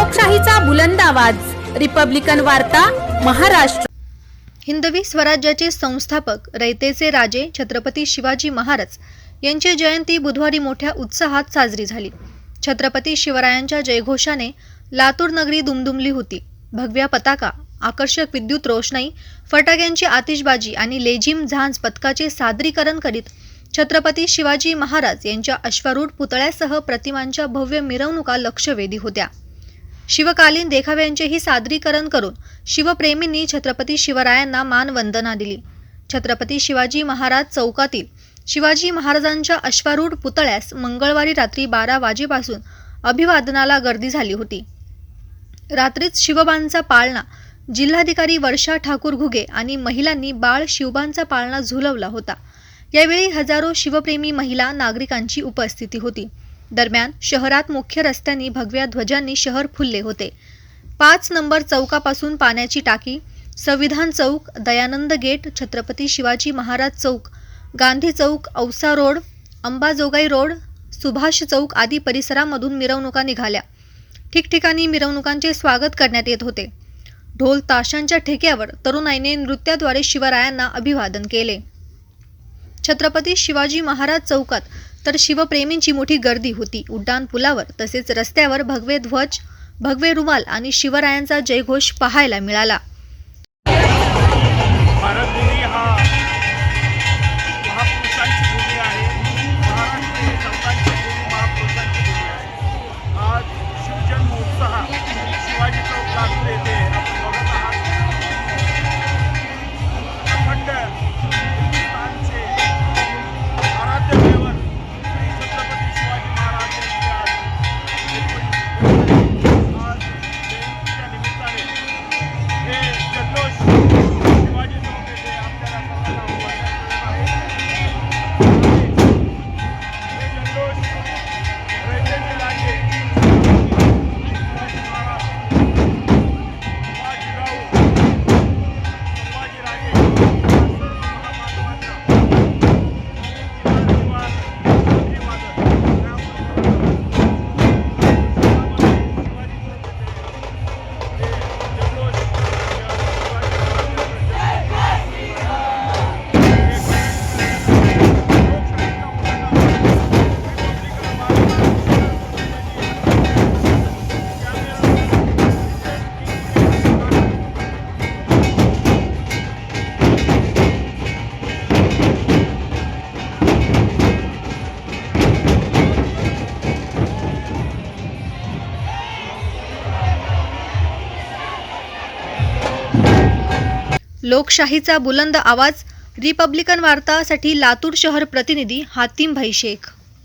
लोकशाहीचा बुलंद आवाज, रिपब्लिकन वार्ता, महाराष्ट्र। हिंदवी स्वराज्याचे संस्थापक रयतेचे राजे छत्रपती शिवाजी महाराज यांची जयंती बुधवारी मोठ्या उत्साहात साजरी झाली। छत्रपती शिवरायांच्या जयघोषाने लातूर नगरी दुमदुमली होती। भगव्या पताका, आकर्षक विद्युत रोषणाई, फटाक्यांची आतिषबाजी आणि लेझिम झांज पथकाचे सादरीकरण करीत छत्रपती शिवाजी महाराज यांच्या अश्वारूढ पुतळ्यासह प्रतिमांच्या भव्य मिरवणुका लक्षवेधी होत्या। शिवकालीन देखाव्यांचेही सादरीकरण करून शिवप्रेमींनी छत्रपती शिवरायांना मानवंदना दिली। छत्रपती शिवाजी महाराज चौकातील शिवाजी महाराजांच्या अश्वारूढ पुतळ्यास मंगळवारी रात्री 12 वाजेपासून अभिवादनाला गर्दी झाली होती। रात्रीच शिवबांचा पाळणा जिल्हाधिकारी वर्षा ठाकूर घुगे आणि महिलांनी बाळ शिवबांचा पाळणा झुलवला होता। यावेळी हजारो शिवप्रेमी महिला नागरिकांची उपस्थिती होती। दरम्यान शहरात मुख्य रस्त्यांनी भगव्या ध्वजांनी शहर फुलले होते। 5 नंबर चौकापासून पाण्याची टाकी, संविधान चौक, दयानंद गेट, छत्रपती शिवाजी महाराज चौक, गांधी चौक, औसा रोड, अंबाजोगाई रोड, सुभाष चौक आदी परिसरामधून मिरवणुका निघाल्या। ठिकठिकाणी मिरवणुकांचे स्वागत करण्यात येत होते। ढोल ताशांच्या ठेक्यावर तरुणाईने नृत्याद्वारे शिवरायांना अभिवादन केले। छत्रपती शिवाजी महाराज चौकात तर शिवप्रेमींची मोठी गर्दी होती। उड्डाण पुलावर तसेच रस्त्यावर भगवे ध्वज, भगवे रुमाल आणि शिवरायांचा जयघोष पाहायला मिळाला। भारतभूमी हा महापुरुषांची भूमी आहे। महाराष्ट्र ही संतांची भूमी, महापुरुषांची भूमी आहे। आज शिवजन्म उत्साह शिवाजी चौक लातूर येथे आपण बघत आहात। अखंड हिंदुस्थानचे आराध्य दैवत श्री छत्रपती शिवाजी महाराज यांची आज जयंतीच्या निमित्ताने हे जल्लोष शिवाजी चौक येथे आपल्याला सर्वांना उभारण्यात आहे। हे जल्लोष रयतेचे राजे शिवाजी महाराज, बाजीराव, संभाजीराजे या सर्व महामानवांना लोकशाहीचा बुलंद आवाज, रिपब्लिकन वार्तासाठी लातूर शहर प्रतिनिधी हातीम भाई शेख।